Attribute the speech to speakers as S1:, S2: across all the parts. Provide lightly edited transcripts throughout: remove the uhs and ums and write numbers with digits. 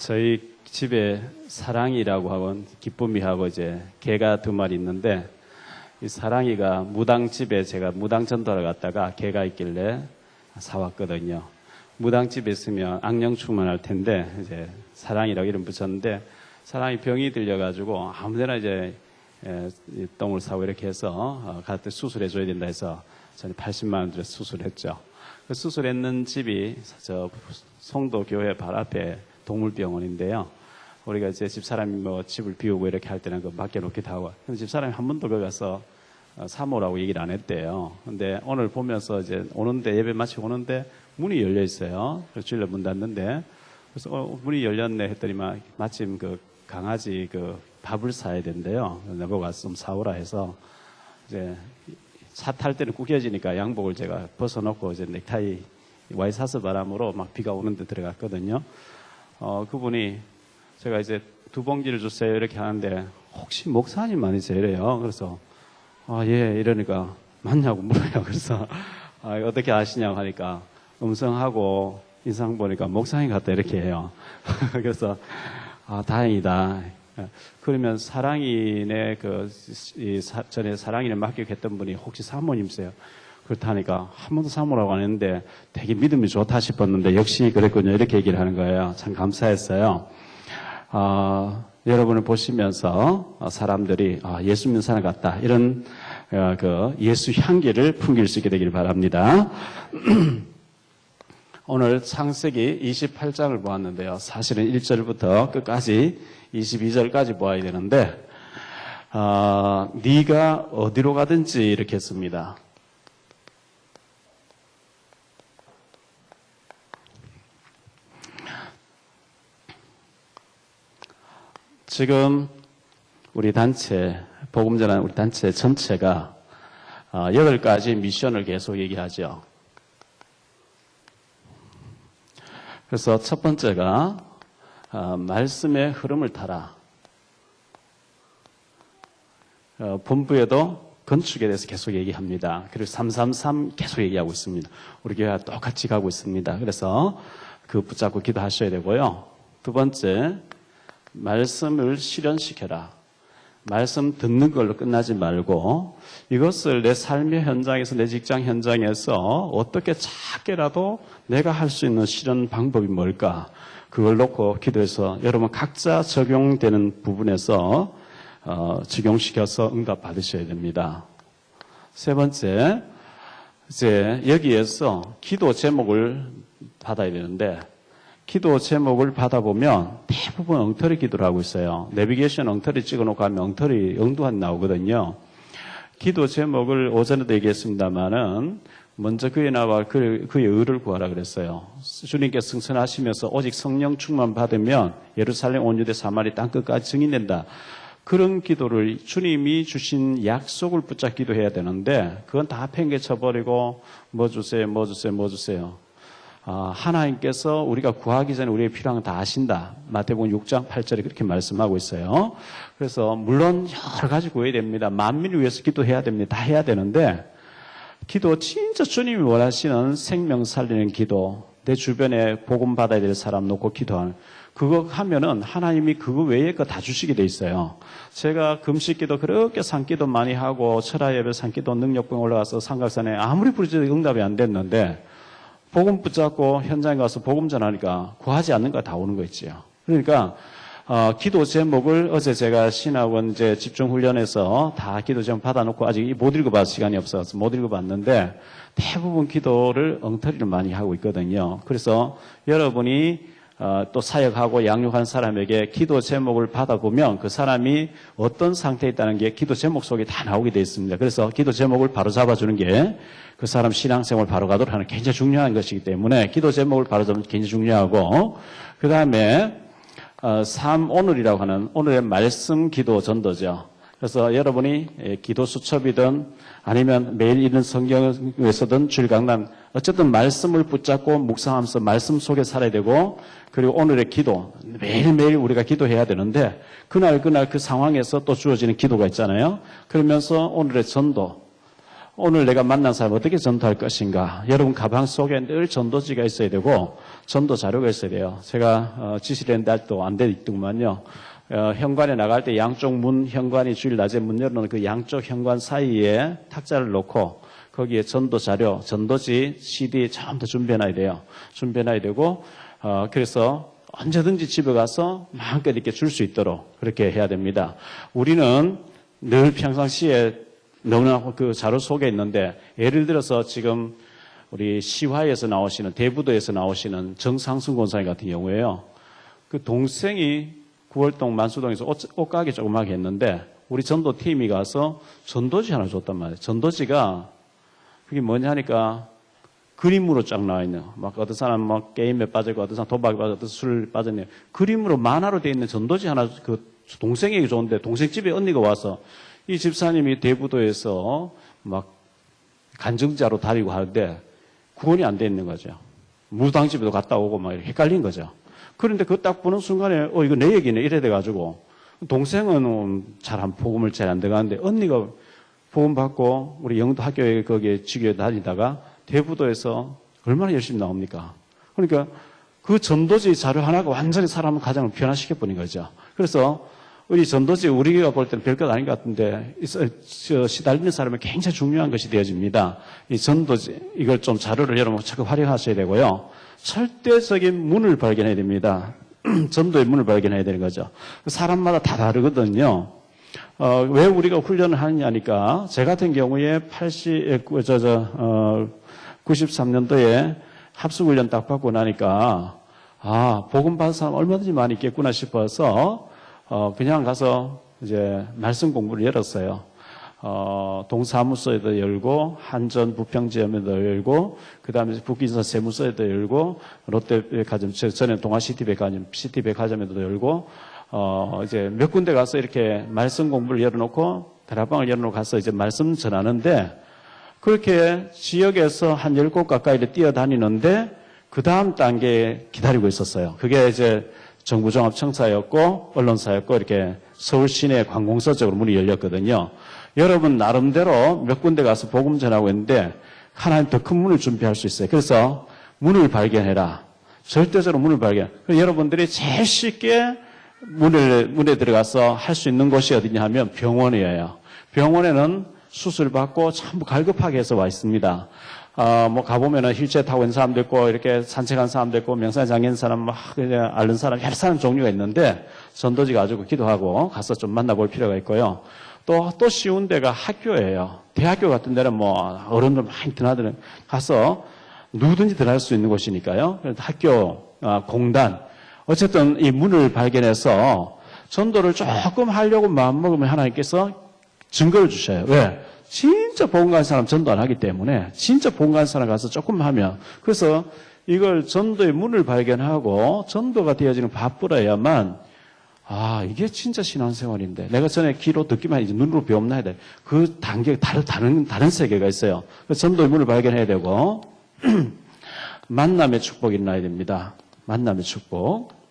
S1: 저희 집에 사랑이라고 하고 기쁨이하고 이제 개가 두 마리 있는데 이 사랑이가 무당집에 제가 무당 전도를 갔다가 개가 있길래 사왔거든요. 무당집에 있으면 악령 충만할 텐데 이제 사랑이라고 이름 붙였는데 사랑이 병이 들려가지고 아무데나 이제 똥을 사고 이렇게 해서 갔을 때 수술해줘야 된다 해서 저는 80만 원 들여 수술했죠. 그 수술했는 집이 저 송도 교회 바로 앞에 동물병원인데요. 우리가 이제 집사람이 뭐 집을 비우고 이렇게 할 때는 그 맡겨놓기도 하고. 근데 집사람이 한 번도 거기 가서 사모라고 얘기를 안 했대요. 근데 오늘 보면서 이제 오는데 예배 마치고 오는데 문이 열려 있어요. 그래서 주일날 문 닫는데 그래서 문이 열렸네 했더니 마침 그 강아지 그 밥을 사야 된대요. 내가 와서 좀 사오라 해서 이제 차 탈 때는 구겨지니까 양복을 제가 벗어놓고 이제 넥타이 와이사스 바람으로 막 비가 오는데 들어갔거든요. 그분이 제가 이제 2봉지를 주세요 이렇게 하는데 혹시 목사님 아니세요 이래요. 그래서 예 이러니까 맞냐고 물어요. 그래서 어떻게 아시냐고 하니까 음성하고 인상 보니까 목사님 같다 이렇게 해요. 그래서 다행이다. 그러면 사랑이네 전에 사랑이네 맡기겠던 분이 혹시 사모님이세요? 그렇다니까 한 번도 사모라고 안 했는데 되게 믿음이 좋다 싶었는데 역시 그랬군요. 이렇게 얘기를 하는 거예요. 참 감사했어요. 여러분을 보시면서 사람들이 예수 믿는 사람 같다. 이런 그 예수 향기를 풍길 수 있게 되기를 바랍니다. 오늘 창세기 28장을 보았는데요. 사실은 1절부터 끝까지 22절까지 보아야 되는데 네가 어디로 가든지 이렇게 했습니다. 지금 우리 단체, 복음 전하는 우리 단체 전체가 8가지 미션을 계속 얘기하죠. 그래서 첫 번째가 말씀의 흐름을 타라. 본부에도 건축에 대해서 계속 얘기합니다. 그리고 333 계속 얘기하고 있습니다. 우리 교회가 똑같이 가고 있습니다. 그래서 그 붙잡고 기도하셔야 되고요. 두 번째, 말씀을 실현시켜라. 말씀 듣는 걸로 끝나지 말고 이것을 내 삶의 현장에서 내 직장 현장에서 어떻게 작게라도 내가 할 수 있는 실현 방법이 뭘까? 그걸 놓고 기도해서 여러분 각자 적용되는 부분에서 적용시켜서 응답 받으셔야 됩니다. 세 번째, 이제 여기에서 기도 제목을 받아야 되는데 기도 제목을 받아보면 대부분 엉터리 기도를 하고 있어요. 내비게이션 엉터리 찍어놓고 하면 엉터리 엉두한 나오거든요. 기도 제목을 오전에도 얘기했습니다만은 먼저 그의 나와 그의 의를 구하라 그랬어요. 주님께서 승천하시면서 오직 성령 충만 받으면 예루살렘 온 유대 사마리 땅끝까지 증인된다. 그런 기도를 주님이 주신 약속을 붙잡고 기도해야 되는데 그건 다 팽개쳐버리고 뭐 주세요. 하나님께서 우리가 구하기 전에 우리의 필요한 건 다 아신다. 마태복음 6장 8절에 그렇게 말씀하고 있어요. 그래서 물론 여러 가지 구해야 됩니다. 만민을 위해서 기도해야 됩니다. 다 해야 되는데 기도 진짜 주님이 원하시는 생명 살리는 기도, 내 주변에 복음 받아야 될 사람 놓고 기도하는 그거 하면은 하나님이 그거 외에 거 다 주시게 돼 있어요. 제가 금식기도 그렇게 산기도 많이 하고 철야예배 산기도 능력병 올라가서 삼각산에 아무리 부르짖어도 응답이 안 됐는데 복음 붙잡고 현장에 가서 복음 전하니까 구하지 않는 거 다 오는 거 있지요. 그러니까 기도 제목을 어제 제가 신학원 이제 집중훈련에서 다 기도 제목 받아놓고 아직 못 읽어봤을 시간이 없어서 못 읽어봤는데 대부분 기도를 엉터리를 많이 하고 있거든요. 그래서 여러분이 또 사역하고 양육한 사람에게 기도 제목을 받아보면 그 사람이 어떤 상태에 있다는 게 기도 제목 속에 다 나오게 되어 있습니다. 그래서 기도 제목을 바로 잡아주는 게 그 사람 신앙생활을 바로 가도록 하는 굉장히 중요한 것이기 때문에 기도 제목을 바로 잡는 게 굉장히 중요하고 그 다음에 오늘이라고 하는 오늘의 말씀 기도 전도죠. 그래서 여러분이 기도 수첩이든 아니면 매일 읽는 성경에서든 주일 강단 어쨌든 말씀을 붙잡고 묵상하면서 말씀 속에 살아야 되고 그리고 오늘의 기도 매일매일 우리가 기도해야 되는데 그날 그 상황에서 또 주어지는 기도가 있잖아요. 그러면서 오늘의 전도 오늘 내가 만난 사람 어떻게 전도할 것인가. 여러분 가방 속에 늘 전도지가 있어야 되고 전도 자료가 있어야 돼요. 제가 지시된 날도 안 되더구만요. 현관에 나갈 때 양쪽 문 현관이 주일 낮에 문 열어놓은 그 양쪽 현관 사이에 탁자를 놓고 거기에 전도 자료, 전도지, CD 전부 준비해놔야 돼요. 준비해놔야 되고 그래서 언제든지 집에 가서 마음껏 이렇게 줄 수 있도록 그렇게 해야 됩니다. 우리는 늘 평상시에 너무나 그 자료 속에 있는데 예를 들어서 지금 우리 시화에서 나오시는 대부도에서 나오시는 정상순 권사님 같은 경우에요. 그 동생이 9월동 만수동에서 옷가게 조그맣게 했는데 우리 전도팀이 가서 전도지 하나 줬단 말이에요. 전도지가 그게 뭐냐 하니까 그림으로 쫙 나와 있는 막 어떤 사람 막 게임에 빠지고 어떤 사람 도박에 빠지고 어떤 술 빠졌네요. 그림으로 만화로 되어 있는 전도지 하나 그 동생에게 줬는데 동생 집에 언니가 와서 이 집사님이 대부도에서 막 간증자로 다니고 하는데 구원이 안 돼 있는 거죠. 무당집에도 갔다 오고 막 헷갈린 거죠. 그런데 그거 딱 보는 순간에 이거 내 얘기네 이래 돼가지고 동생은 복음을 잘 안 들어가는데 언니가 복음 받고 우리 영도 학교에 거기에 지교에 다니다가 대부도에서 얼마나 열심히 나옵니까? 그러니까 그 전도지 자료 하나가 완전히 사람 가정을 변화시켜 버린 거죠. 그래서 우리 전도지 우리가 볼 때는 별것 아닌 것 같은데 시달리는 사람은 굉장히 중요한 것이 되어집니다. 이 전도지 이걸 좀 자료를 여러분 자꾸 활용하셔야 되고요. 절대적인 문을 발견해야 됩니다. 전도의 문을 발견해야 되는 거죠. 사람마다 다 다르거든요. 왜 우리가 훈련을 하느냐니까 제 같은 경우에 93년도에 합숙훈련 딱 받고 나니까 복음 받은 사람 얼마든지 많이 있겠구나 싶어서 그냥 가서 이제 말씀 공부를 열었어요. 동사무소에도 열고 한전 부평지점에도 열고 그다음에 북기인사 세무서에도 열고 롯데백화점 전에 동아시티백화점 시티백화점에도 열고 이제 몇 군데 가서 이렇게 말씀 공부를 열어놓고 다락방을 열어놓고 가서 이제 말씀 전하는데 그렇게 지역에서 한 10곳 가까이를 뛰어다니는데 그 다음 단계에 기다리고 있었어요. 그게 이제 정부종합청사였고 언론사였고 이렇게 서울 시내 관공서 쪽으로 문이 열렸거든요. 여러분 나름대로 몇 군데 가서 복음 전하고 있는데 하나님 더 큰 문을 준비할 수 있어요. 그래서 문을 발견해라. 절대적으로 문을 발견. 여러분들이 제일 쉽게 문에 들어가서 할 수 있는 곳이 어디냐 하면 병원이에요. 병원에는 수술받고 전부 갈급하게 해서 와 있습니다. 가보면은 휠체어 타고 있는 사람도 있고, 이렇게 산책하는 사람도 있고, 명상에 잠긴 사람, 막, 그냥 앓는 사람, 여러 사람 종류가 있는데, 전도지 가지고 기도하고 가서 좀 만나볼 필요가 있고요. 또 쉬운 데가 학교예요. 대학교 같은 데는 어른들 많이 드나드는, 가서 누구든지 들어갈 수 있는 곳이니까요. 그래서 학교, 공단. 어쨌든 이 문을 발견해서 전도를 조금 하려고 마음먹으면 하나님께서 증거를 주셔요. 왜? 진짜 복음 가는 사람 전도 안 하기 때문에 진짜 복음 가는 사람 가서 조금 하면 그래서 이걸 전도의 문을 발견하고 전도가 되어지는 바쁘라야만 이게 진짜 신앙생활인데 내가 전에 귀로 듣기만 이제 눈으로 배움나 해야 돼. 그 단계 다른 세계가 있어요. 전도의 문을 발견해야 되고 만남의 축복이 일어나야 됩니다. 만남의 축복.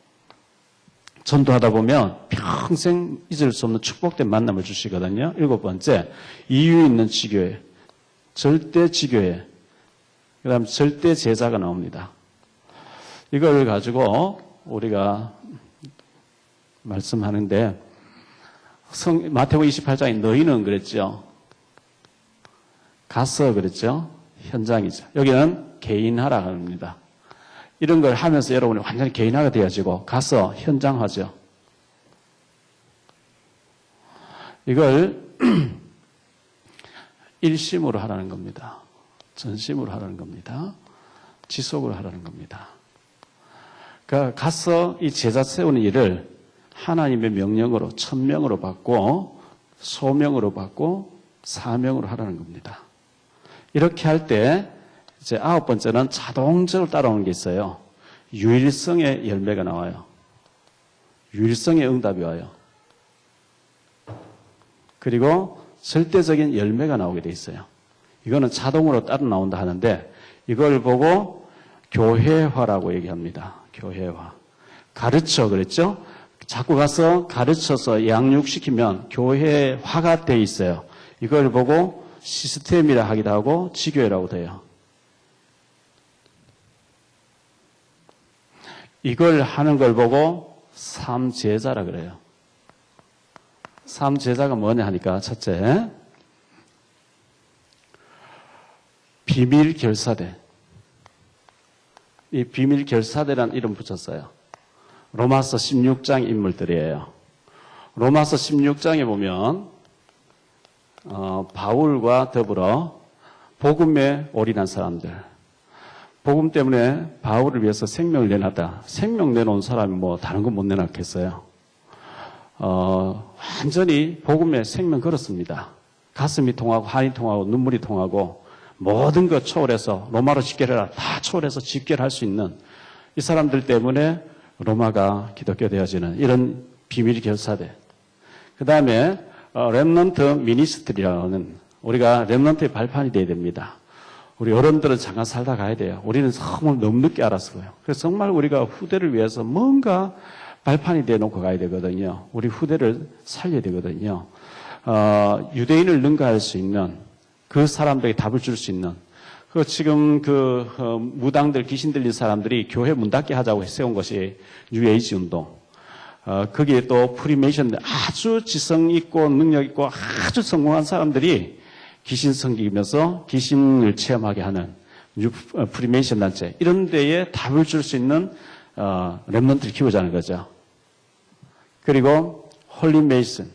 S1: 전도하다 보면 평생 잊을 수 없는 축복된 만남을 주시거든요. 7번째, 이유 있는 지교회, 절대 지교회, 그 다음 절대 제자가 나옵니다. 이걸 가지고 우리가 말씀하는데 마태복음 28장에 너희는 그랬죠. 가서 그랬죠. 현장이죠. 여기는 개인하라 합니다. 이런 걸 하면서 여러분이 완전히 개인화가 되어지고 가서 현장하죠. 이걸 일심으로 하라는 겁니다. 전심으로 하라는 겁니다. 지속으로 하라는 겁니다. 그러니까 가서 이 제자 세우는 일을 하나님의 명령으로 천명으로 받고 소명으로 받고 사명으로 하라는 겁니다. 이렇게 할 때 이제 9번째는 자동적으로 따라오는 게 있어요. 유일성의 열매가 나와요. 유일성의 응답이 와요. 그리고 절대적인 열매가 나오게 돼 있어요. 이거는 자동으로 따라 나온다 하는데 이걸 보고 교회화라고 얘기합니다. 교회화. 가르쳐 그랬죠? 자꾸 가서 가르쳐서 양육시키면 교회화가 돼 있어요. 이걸 보고 시스템이라 하기도 하고 지교회라고도 해요. 이걸 하는 걸 보고 삼제자라 그래요. 삼제자가 뭐냐 하니까 첫째, 비밀결사대. 이 비밀결사대라는 이름 붙였어요. 로마서 16장 인물들이에요. 로마서 16장에 보면 바울과 더불어 복음에 올인한 사람들, 복음 때문에 바울을 위해서 생명을 내놨다. 생명 내놓은 사람이 뭐 다른 건 못 내놨겠어요. 완전히 복음에 생명 걸었습니다. 가슴이 통하고 한이 통하고 눈물이 통하고 모든 것 초월해서 로마로 집결해라 다 초월해서 집결할 수 있는 이 사람들 때문에 로마가 기독교 되어지는 이런 비밀 결사대. 그 다음에 렘넌트 미니스트리라는 우리가 렘넌트의 발판이 돼야 됩니다. 우리 어른들은 잠깐 살다 가야 돼요. 우리는 정말 너무 늦게 알았어요. 그래서 정말 우리가 후대를 위해서 뭔가 발판이 돼놓고 가야 되거든요. 우리 후대를 살려야 되거든요. 유대인을 능가할 수 있는 그 사람들에게 답을 줄 수 있는 지금 무당들 귀신 들린 사람들이 교회 문 닫게 하자고 세운 것이 뉴에이지 운동. 거기에 또 프리메이션 아주 지성 있고 능력 있고 아주 성공한 사람들이 귀신 섬기면서 귀신을 체험하게 하는 프리메이션 단체 이런 데에 답을 줄 수 있는 렘넌트를 키우자는 거죠. 그리고 홀리 메이슨.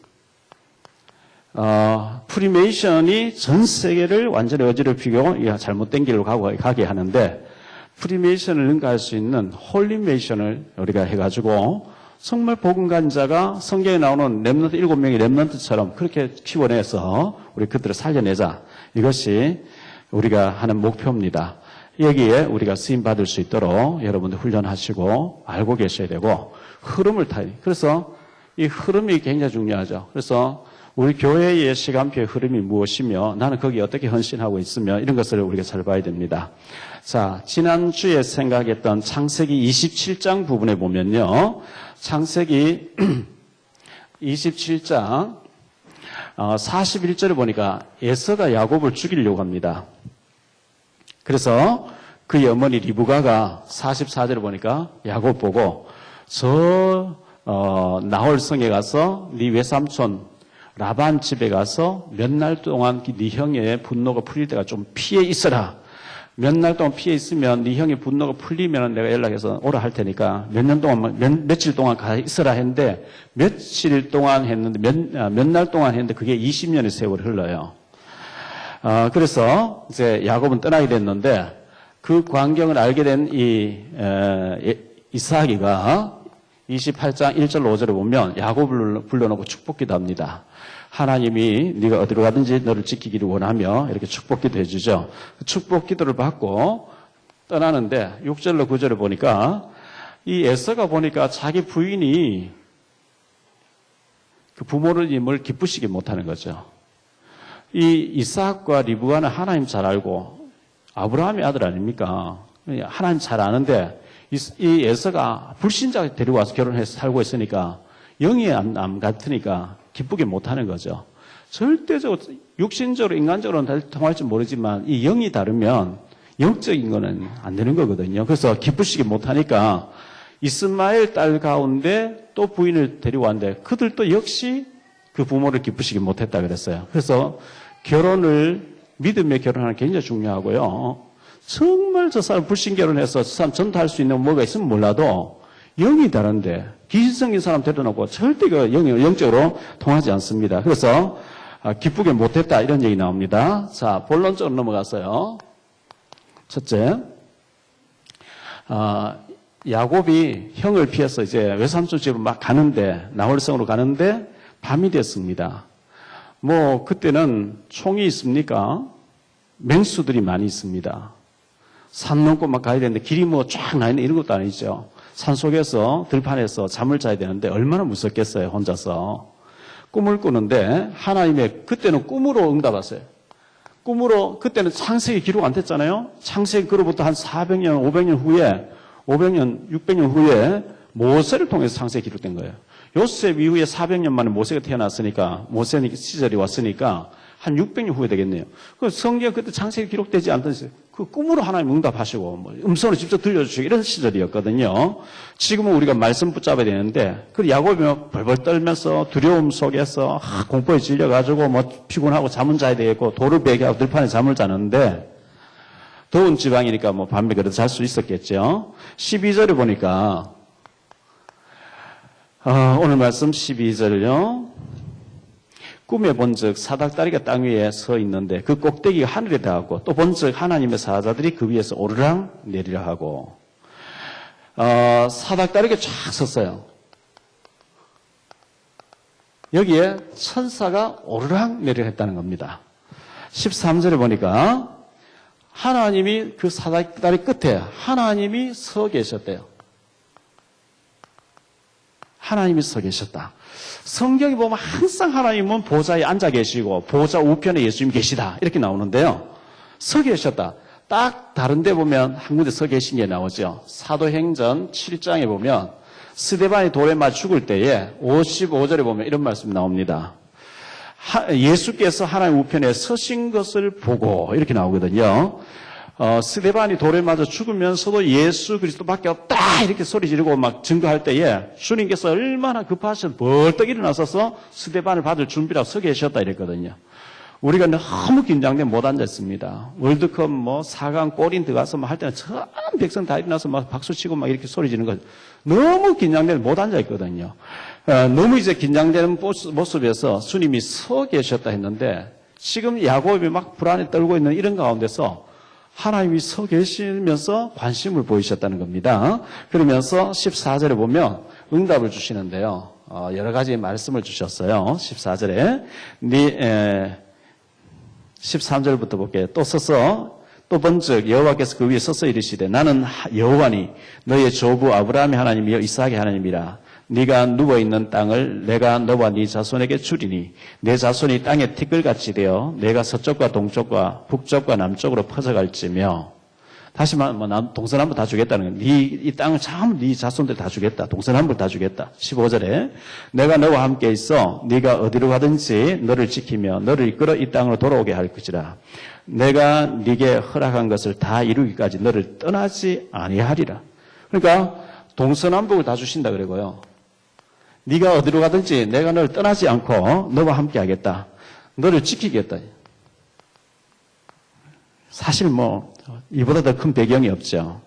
S1: 프리메이션이 전 세계를 완전히 어지럽히고 잘못된 길로 가게 하는데 프리메이션을 능가할 수 있는 홀리 메이션을 우리가 해가지고 정말 복음간 자가 성경에 나오는 렘넌트 7명의 렘넌트처럼 그렇게 키워내서 우리 그들을 살려내자. 이것이 우리가 하는 목표입니다. 여기에 우리가 쓰임 받을 수 있도록 여러분들 훈련하시고 알고 계셔야 되고 흐름을 타야 돼요. 그래서 이 흐름이 굉장히 중요하죠. 그래서 우리 교회의 시간표의 흐름이 무엇이며 나는 거기에 어떻게 헌신하고 있으며 이런 것을 우리가 잘 봐야 됩니다. 자, 지난주에 생각했던 창세기 27장 부분에 보면요. 창세기 27장 41절을 보니까 에서가 야곱을 죽이려고 합니다. 그래서 그의 어머니 리브가가 44절을 보니까 야곱 보고 나홀 성에 가서 네 외삼촌 라반 집에 가서 몇 날 동안 네 형의 분노가 풀릴 때가 좀 피해 있어라. 몇 날 동안 피해 있으면 네 형의 분노가 풀리면 내가 연락해서 오라 할 테니까 며칠 동안 가 있어라 했는데 며칠 동안 했는데 몇 날 동안 했는데 그게 20년의 세월이 흘러요. 그래서 이제 야곱은 떠나게 됐는데 그 광경을 알게 된 이삭이가 28장 1절 5절에 보면 야곱을 불러놓고 축복기도 합니다. 하나님이 네가 어디로 가든지 너를 지키기를 원하며 이렇게 축복기도 해주죠. 축복기도를 받고 떠나는데 6절로 9절을 보니까 이 에서가 보니까 자기 부인이 그 부모님을 기쁘시게 못하는 거죠. 이 이삭과 리브가는 하나님 잘 알고 아브라함의 아들 아닙니까? 하나님 잘 아는데 이 에서가 불신자 데리고 와서 결혼해서 살고 있으니까 영이 안 같으니까 기쁘게 못하는 거죠. 절대적으로 육신적으로 인간적으로는 통할지 모르지만 이 영이 다르면 영적인 거는 안 되는 거거든요. 그래서 기쁘시게 못하니까 이스마엘 딸 가운데 또 부인을 데리고 왔는데 그들도 역시 그 부모를 기쁘시게 못했다 그랬어요. 그래서 믿음의 결혼하는 게 굉장히 중요하고요. 정말 저 사람 불신 결혼해서 저 사람 전도할 수 있는 뭐가 있으면 몰라도 영이 다른데 귀신성인 사람 데려놓고 절대 그 영적으로 통하지 않습니다. 그래서 기쁘게 못했다 이런 얘기 나옵니다. 자, 본론적으로 넘어갔어요. 첫째, 야곱이 형을 피해서 이제 외삼촌 집으로 막 가는데 나홀성으로 가는데 밤이 됐습니다. 뭐 그때는 총이 있습니까? 맹수들이 많이 있습니다. 산 넘고 막 가야 되는데 길이 뭐 쫙 나 있는 이런 것도 아니죠. 산속에서 들판에서 잠을 자야 되는데 얼마나 무섭겠어요. 혼자서. 꿈을 꾸는데 하나님의 그때는 꿈으로 응답하세요. 꿈으로 그때는 창세기 기록 안 됐잖아요. 창세기 그로부터 한 400년, 500년 후에 500년, 600년 후에 모세를 통해서 창세기 기록된 거예요. 요셉 이후에 400년 만에 모세가 태어났으니까 모세 시절이 왔으니까 한 600년 후에 되겠네요. 그 성경 그때 창세기 기록되지 않던 그 꿈으로 하나님 응답하시고 뭐 음성으로 직접 들려주시고 이런 시절이었거든요. 지금은 우리가 말씀 붙잡아야 되는데 그 야곱이 벌벌 떨면서 두려움 속에서 공포에 질려가지고 뭐 피곤하고 잠은 자야 되겠고 돌을 베개하고 들판에 잠을 자는데 더운 지방이니까 뭐 밤에 그래도 잘 수 있었겠죠. 12절에 보니까 오늘 말씀 12절요. 꿈에 본즉 사닥다리가 땅 위에 서 있는데 그 꼭대기가 하늘에 닿았고 또 본즉 하나님의 사자들이 그 위에서 오르락 내리락 하고 사닥다리가 쫙 섰어요. 여기에 천사가 오르락 내리락 했다는 겁니다. 13절에 보니까 하나님이 그 사닥다리 끝에 하나님이 서 계셨대요. 하나님이 서 계셨다. 성경에 보면 항상 하나님은 보좌에 앉아 계시고 보좌 우편에 예수님 계시다 이렇게 나오는데요. 서 계셨다. 딱 다른 데 보면 한 군데 서 계신 게 나오죠. 사도행전 7장에 보면 스데반이 돌에 맞아 죽을 때에 55절에 보면 이런 말씀이 나옵니다. 예수께서 하나님 우편에 서신 것을 보고 이렇게 나오거든요. 스데반이 돌에 맞아 죽으면서도 예수 그리스도밖에 없다 이렇게 소리 지르고 막 증거할 때에 주님께서 얼마나 급하셔서 벌떡 일어나서서 스데반을 받을 준비라고 서 계셨다 이랬거든요. 우리가 너무 긴장되면 못 앉았습니다. 월드컵 뭐 4강 골인 들어가서 막 할 때는 전 백성 다 일어나서 막 박수치고 막 이렇게 소리 지르는 거 너무 긴장되면 못 앉아있거든요. 너무 이제 긴장되는 모습에서 주님이 서 계셨다 했는데 지금 야곱이 막 불안에 떨고 있는 이런 가운데서 하나님이 서 계시면서 관심을 보이셨다는 겁니다. 그러면서 14절에 보면 응답을 주시는데요. 여러 가지 말씀을 주셨어요. 14절에 13절부터 볼게요. 또 서서 또 번즉 여호와께서 그 위에 서서 이르시되 나는 여호와니 너의 조부 아브라함의 하나님이여 이삭의 하나님이라. 네가 누워있는 땅을 내가 너와 네 자손에게 주리니 내 자손이 땅에 티끌같이 되어 내가 서쪽과 동쪽과 북쪽과 남쪽으로 퍼져갈지며. 다시 말하면 동서남북 다 주겠다는 거예요. 이 땅을 참 네 자손들 다 주겠다. 동서남북 다 주겠다. 15절에 내가 너와 함께 있어 네가 어디로 가든지 너를 지키며 너를 이끌어 이 땅으로 돌아오게 할 것이라. 내가 네게 허락한 것을 다 이루기까지 너를 떠나지 아니하리라. 그러니까 동서남북을 다 주신다 그러고요. 네가 어디로 가든지 내가 너를 떠나지 않고 너와 함께 하겠다. 너를 지키겠다. 사실 뭐 이보다 더 큰 배경이 없죠.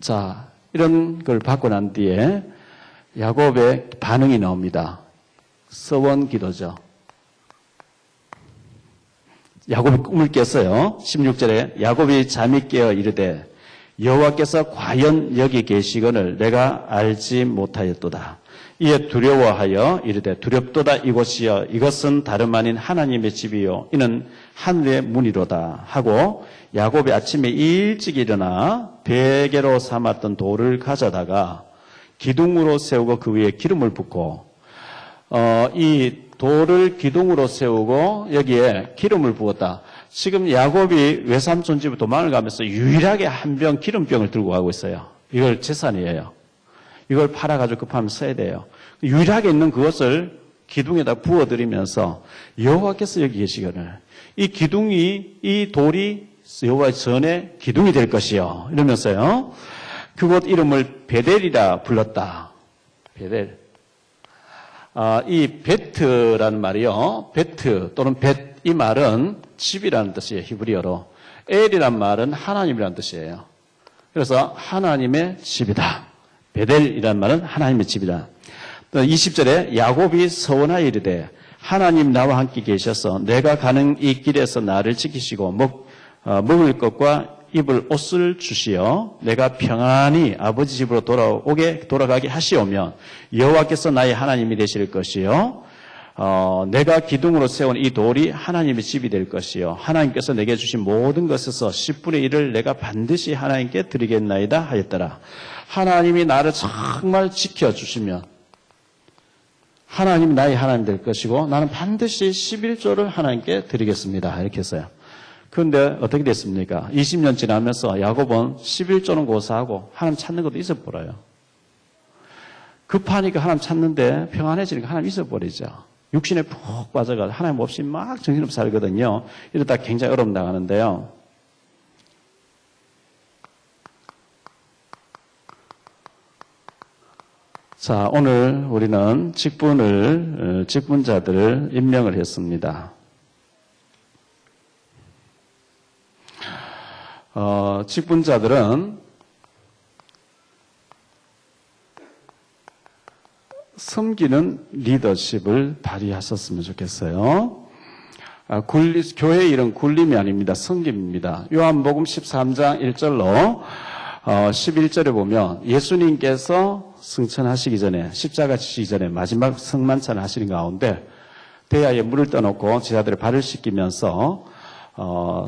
S1: 자, 이런 걸 받고 난 뒤에 야곱의 반응이 나옵니다. 서원 기도죠. 야곱이 꿈을 깼어요. 16절에 야곱이 잠이 깨어 이르되 여호와께서 과연 여기 계시거늘 내가 알지 못하였도다. 이에 두려워하여 이르되 두렵도다 이곳이여 이것은 다름 아닌 하나님의 집이요 이는 하늘의 문이로다 하고 야곱이 아침에 일찍 일어나 베개로 삼았던 돌을 가져다가 기둥으로 세우고 그 위에 기름을 붓고 이 돌을 기둥으로 세우고 여기에 기름을 부었다. 지금 야곱이 외삼촌 집에 도망을 가면서 유일하게 한 병 기름병을 들고 가고 있어요. 이걸 재산이에요. 이걸 팔아가지고 급하면 써야 돼요. 유일하게 있는 그것을 기둥에다 부어드리면서 여호와께서 여기 계시거늘 이 기둥이 이 돌이 여호와의 전에 기둥이 될 것이요 이러면서요. 그곳 이름을 베델이라 불렀다. 베델. 이 베트라는 말이요. 베트 또는 벳 이 말은 집이라는 뜻이에요. 히브리어로. 엘이란 말은 하나님이라는 뜻이에요. 그래서 하나님의 집이다. 베델이란 말은 하나님의 집이다. 20절에 야곱이 서원하여 이르되 하나님 나와 함께 계셔서 내가 가는 이 길에서 나를 지키시고 먹을 것과 입을 옷을 주시어 내가 평안히 아버지 집으로 돌아가게 하시오면 여호와께서 나의 하나님이 되실 것이요 내가 기둥으로 세운 이 돌이 하나님의 집이 될 것이요 하나님께서 내게 주신 모든 것에서 10분의 1을 내가 반드시 하나님께 드리겠나이다 하였더라. 하나님이 나를 정말 지켜주시면 하나님이 나의 하나님 될 것이고 나는 반드시 11조를 하나님께 드리겠습니다. 이렇게 했어요. 그런데 어떻게 됐습니까? 20년 지나면서 야곱은 11조는 고사하고 하나님 찾는 것도 잊어버려요. 급하니까 하나님 찾는데 평안해지니까 하나님 잊어버리죠. 육신에 푹 빠져가지고 하나님 없이 막 정신없이 살거든요. 이러다 굉장히 어려움 나가는데요. 자, 오늘 우리는 직분자들을 임명을 했습니다. 직분자들은 섬기는 리더십을 발휘하셨으면 좋겠어요. 교회의 이름 굴림이 아닙니다. 섬김입니다. 요한복음 13장 1절로 11절에 보면 예수님께서 승천하시기 전에 십자가 지시기 전에 마지막 성만찬을 하시는 가운데 대야에 물을 떠놓고 제자들의 발을 씻기면서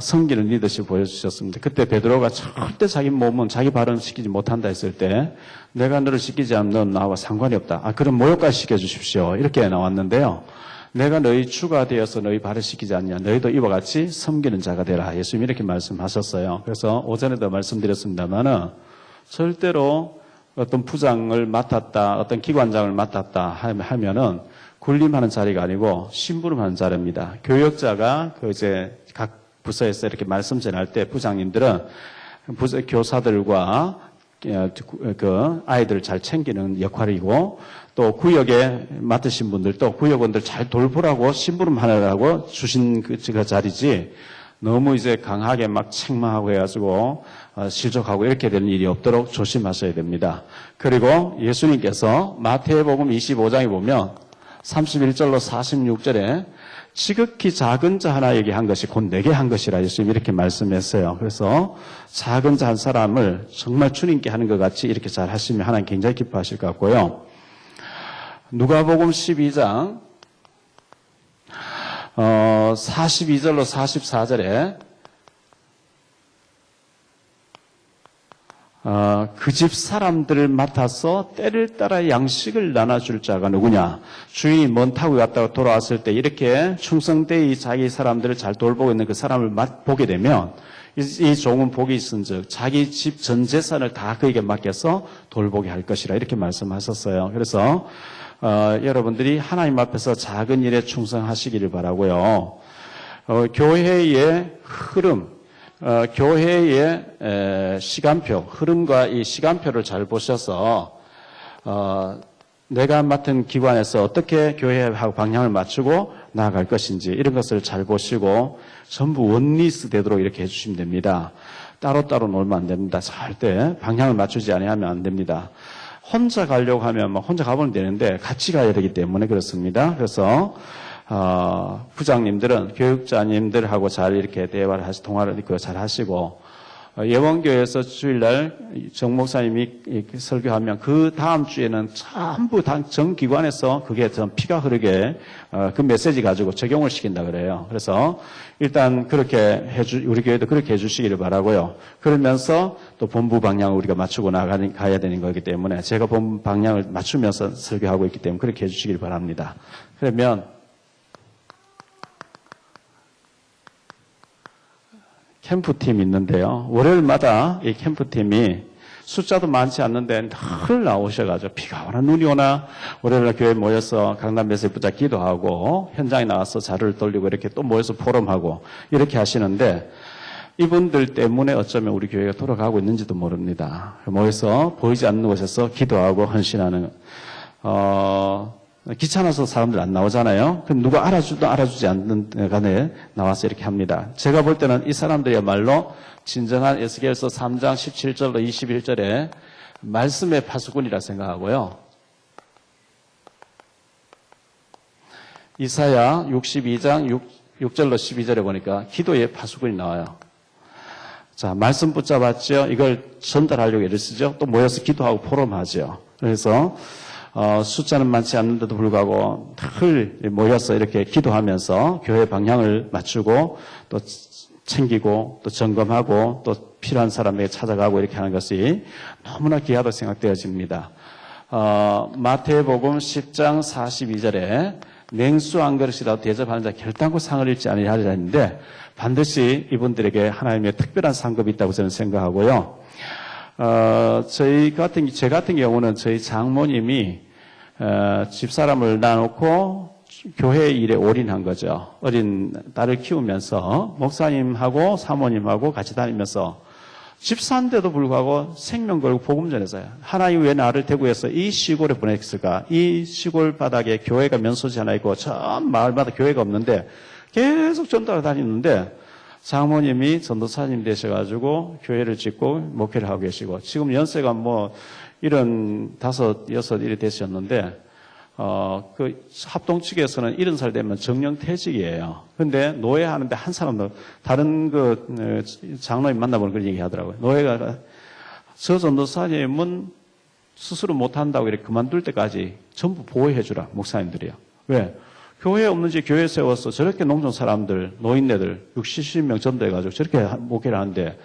S1: 섬기는 리더십을 보여주셨습니다. 그때 베드로가 절대 자기 몸은 자기 발은 씻기지 못한다 했을 때 내가 너를 씻기지 않으면 넌 나와 상관이 없다. 그럼 모욕까지 시켜주십시오. 이렇게 나왔는데요. 내가 너희 주가 되어서 너희 발을 씻기지 않냐. 너희도 이와 같이 섬기는 자가 되라. 예수님이 이렇게 말씀하셨어요. 그래서 오전에도 말씀드렸습니다만은 절대로 어떤 부장을 맡았다, 어떤 기관장을 맡았다 하면은 군림하는 자리가 아니고 심부름하는 자리입니다. 교역자가 각 부서에서 이렇게 말씀 전할 때 부장님들은 교사들과 아이들을 잘 챙기는 역할이고 또 구역에 맡으신 분들도 구역원들 잘 돌보라고 심부름하느라고 주신 그 자리지 너무 이제 강하게 막 책망하고 해가지고 실족하고 이렇게 되는 일이 없도록 조심하셔야 됩니다. 그리고 예수님께서 마태복음 25장에 보면 31절로 46절에 지극히 작은 자 하나에게 한 것이 곧 내게 한 것이라 예수님이 이렇게 말씀했어요. 그래서 작은 자 한 사람을 정말 주님께 하는 것 같이 이렇게 잘 하시면 하나님 굉장히 기뻐하실 것 같고요. 누가복음 12장 42절로 44절에 그 집 사람들을 맡아서 때를 따라 양식을 나눠줄 자가 누구냐. 주인이 먼 타고 갔다가 돌아왔을 때 이렇게 충성되이 자기 사람들을 잘 돌보고 있는 그 사람을 보게 되면 이 종은 복이 있은즉 자기 집 전 재산을 다 그에게 맡겨서 돌보게 할 것이라 이렇게 말씀하셨어요. 그래서 여러분들이 하나님 앞에서 작은 일에 충성하시기를 바라고요. 교회의 흐름, 교회의 시간표, 흐름과 이 시간표를 잘 보셔서 내가 맡은 기관에서 어떻게 교회하고 방향을 맞추고 나아갈 것인지 이런 것을 잘 보시고 전부 원리스 되도록 이렇게 해주시면 됩니다. 따로따로 놀면 안 됩니다. 절대 방향을 맞추지 않으면 안 됩니다. 혼자 가려고 하면 혼자 가보면 되는데 같이 가야 되기 때문에 그렇습니다. 그래서 부장님들은 교육자님들하고 잘 이렇게 대화를 통화를 잘 하시고 예원교회에서 주일날 정 목사님이 설교하면 그 다음 주에는 전부 전 기관에서 그게 전 피가 흐르게 그 메시지 가지고 적용을 시킨다 그래요. 그래서 일단 그렇게 우리 교회도 그렇게 해주시기를 바라고요. 그러면서 또 본부 방향을 우리가 맞추고 가야 되는 거기 때문에 제가 본부 방향을 맞추면서 설교하고 있기 때문에 그렇게 해주시기를 바랍니다. 그러면 캠프팀이 있는데요. 월요일마다 이 캠프팀이 숫자도 많지 않는데 늘 나오셔가지고 비가 오나 눈이 오나 월요일날 교회에 모여서 강남 메시지 부자 기도하고 현장에 나와서 자료를 돌리고 이렇게 또 모여서 포럼하고 이렇게 하시는데 이분들 때문에 어쩌면 우리 교회가 돌아가고 있는지도 모릅니다. 모여서 보이지 않는 곳에서 기도하고 헌신하는 귀찮아서 사람들 안 나오잖아요. 그럼 누가 알아주지 않는 간에 나와서 이렇게 합니다. 제가 볼 때는 이 사람들이야말로 진정한 에스겔서 3장 17절로 21절에 말씀의 파수꾼이라 생각하고요. 이사야 62장 6절로 12절에 보니까 기도의 파수꾼이 나와요. 자, 말씀 붙잡았죠. 이걸 전달하려고 애를 쓰죠. 또 모여서 기도하고 포럼하죠. 그래서 숫자는 많지 않는데도 불구하고 늘 모여서 이렇게 기도하면서 교회 방향을 맞추고 또 챙기고 또 점검하고 또 필요한 사람에게 찾아가고 이렇게 하는 것이 너무나 귀하다고 생각되어집니다. 마태복음 10장 42절에 냉수 한 그릇이라도 대접하는 자 결단코 상을 잃지 아니하리라 했는데 반드시 이분들에게 하나님의 특별한 상급이 있다고 저는 생각하고요. 제 같은 경우는 저희 장모님이 집사람을 놔놓고 교회 일에 올인한 거죠. 어린 딸을 키우면서 목사님하고 사모님하고 같이 다니면서 집사인데도 불구하고 생명 걸고 복음 전했어요. 하나님 왜 나를 대구에서 이 시골에 보냈을까? 이 시골 바닥에 교회가 면소지 하나 있고 전 마을마다 교회가 없는데 계속 전도하러 다니는데 장모님이 전도사님 되셔가지고 교회를 짓고 목회를 하고 계시고 지금 연세가 뭐 75, 6 이래 되셨는데 그 합동 측에서는 70살 되면 정년퇴직이에요. 근데 노예 하는데 한 사람도 다른 장로님 만나보는 그런 얘기 하더라고요. 노예가 저 전도사님은 스스로 못한다고 이렇게 그만둘 때까지 전부 보호해주라, 목사님들이요. 왜? 교회 없는지 교회 세워서 저렇게 농촌 사람들, 노인네들 60, 70명 전도해가지고 저렇게 목회를 하는데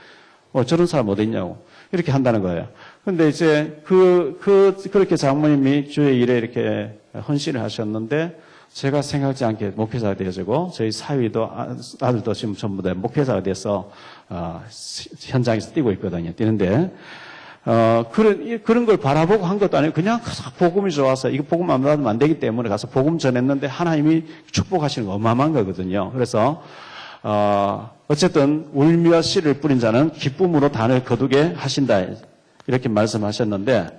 S1: 저런 사람 어디 있냐고 이렇게 한다는 거예요. 근데 이제 그렇게 장모님이 주의 일에 이렇게 헌신을 하셨는데 제가 생각지 않게 목회자가 되어지고 저희 사위도 아들도 지금 전부 다 목회자가 돼서 현장에서 뛰고 있거든요. 뛰는데 그런 걸 바라보고 한 것도 아니고 그냥 복음이 좋아서 이거 복음 안 받으면 안 되기 때문에 가서 복음 전했는데 하나님이 축복하시는 거 어마어마한 거거든요. 그래서 어쨌든 울며 씨를 뿌린 자는 기쁨으로 단을 거두게 하신다 이렇게 말씀하셨는데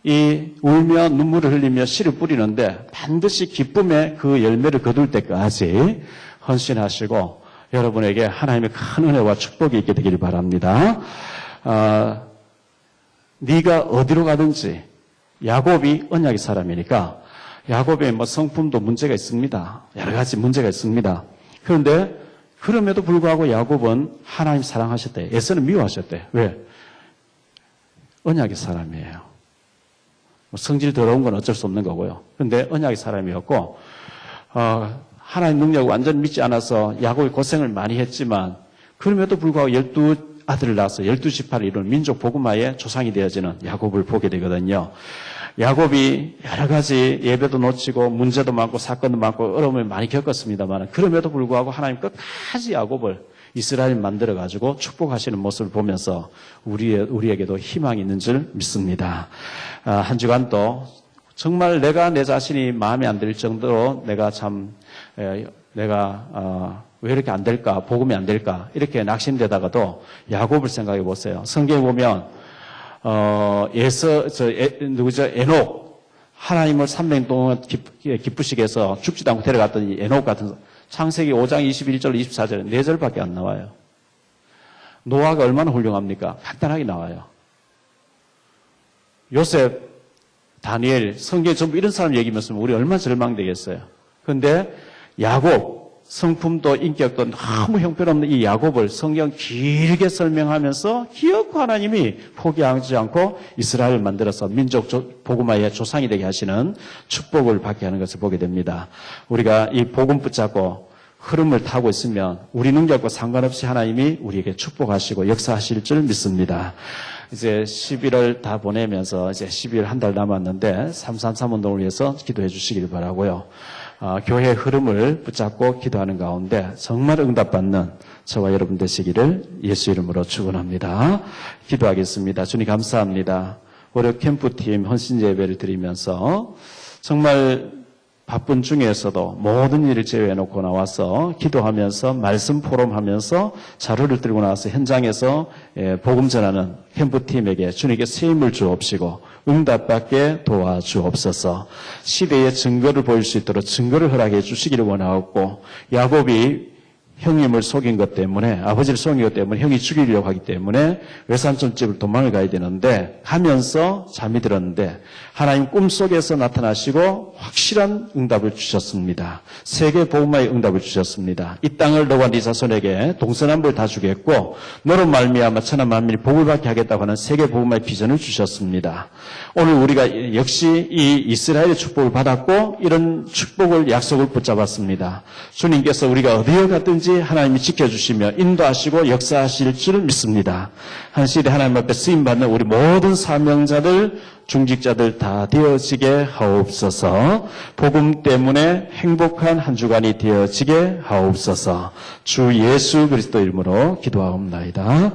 S1: 이 울며 눈물을 흘리며 씨를 뿌리는데 반드시 기쁨의 그 열매를 거둘 때까지 헌신하시고 여러분에게 하나님의 큰 은혜와 축복이 있게 되기를 바랍니다. 네가 어디로 가든지 야곱이 언약의 사람이니까 야곱의 뭐 성품도 문제가 있습니다. 여러 가지 문제가 있습니다. 그런데 그럼에도 불구하고 야곱은 하나님 사랑하셨대요. 에서는 미워하셨대요. 왜? 언약의 사람이에요. 성질 더러운 건 어쩔 수 없는 거고요. 그런데 언약의 사람이었고 하나님 능력을 완전히 믿지 않아서 야곱이 고생을 많이 했지만 그럼에도 불구하고 12아들을 낳아서 12지파를 이룬 민족 복음화의 조상이 되어지는 야곱을 보게 되거든요. 야곱이 여러 가지 예배도 놓치고 문제도 많고 사건도 많고 어려움을 많이 겪었습니다만 그럼에도 불구하고 하나님 끝까지 야곱을 이스라엘 만들어가지고 축복하시는 모습을 보면서 우리에게도 희망이 있는 줄 믿습니다. 한 주간도 정말 내가 내 자신이 마음에 안 들 정도로 왜 이렇게 안 될까? 복음이 안 될까? 이렇게 낙심되다가도 야곱을 생각해 보세요. 성경에 보면 에녹 하나님을 300년 동안 기쁘시게 해서 죽지도 않고 데려갔던 이 에녹 같은 창세기 5장 21절 24절 4절밖에 안 나와요. 노아가 얼마나 훌륭합니까? 간단하게 나와요. 요셉, 다니엘, 성경에 전부 이런 사람 얘기면서 우리 얼마나 절망되겠어요. 그런데 야곱, 성품도 인격도 너무 형편없는 이 야곱을 성경 길게 설명하면서 기어코 하나님이 포기하지 않고 이스라엘을 만들어서 민족 복음화의 조상이 되게 하시는 축복을 받게 하는 것을 보게 됩니다. 우리가 이 복음 붙잡고 흐름을 타고 있으면 우리 능력과 상관없이 하나님이 우리에게 축복하시고 역사하실 줄 믿습니다. 이제 11월 다 보내면서 이제 12월 한 달 남았는데 333 운동을 위해서 기도해 주시길 바라고요. 교회의 흐름을 붙잡고 기도하는 가운데 정말 응답받는 저와 여러분 되시기를 예수 이름으로 축원합니다. 기도하겠습니다. 주님 감사합니다. 월요 캠프팀 헌신 예배를 드리면서 정말 바쁜 중에서도 모든 일을 제외해놓고 나와서 기도하면서 말씀 포럼하면서 자료를 들고 나와서 현장에서 복음 전하는 캠프팀에게 주님께 세임을 주옵시고 응답받게 도와주옵소서. 시대의 증거를 보일 수 있도록 증거를 허락해 주시기를 원하옵고 야곱이 형님을 속인 것 때문에 아버지를 속인 것 때문에 형이 죽이려고 하기 때문에 외삼촌집을 도망을 가야 되는데 가면서 잠이 들었는데 하나님 꿈속에서 나타나시고 확실한 응답을 주셨습니다. 세계 복음화의 응답을 주셨습니다. 이 땅을 너와 네 자손에게 동서남북을 다 주겠고 너로 말미암아 천하 만민이 복을 받게 하겠다고 하는 세계 복음화의 비전을 주셨습니다. 오늘 우리가 역시 이 이스라엘의 축복을 받았고 이런 축복을 약속을 붙잡았습니다. 주님께서 우리가 어디에 갔든지 하나님이 지켜주시며 인도하시고 역사하실 줄 믿습니다. 한 시대 하나님 앞에 쓰임받는 우리 모든 사명자들 중직자들 다 되어지게 하옵소서. 복음 때문에 행복한 한 주간이 되어지게 하옵소서. 주 예수 그리스도 이름으로 기도하옵나이다.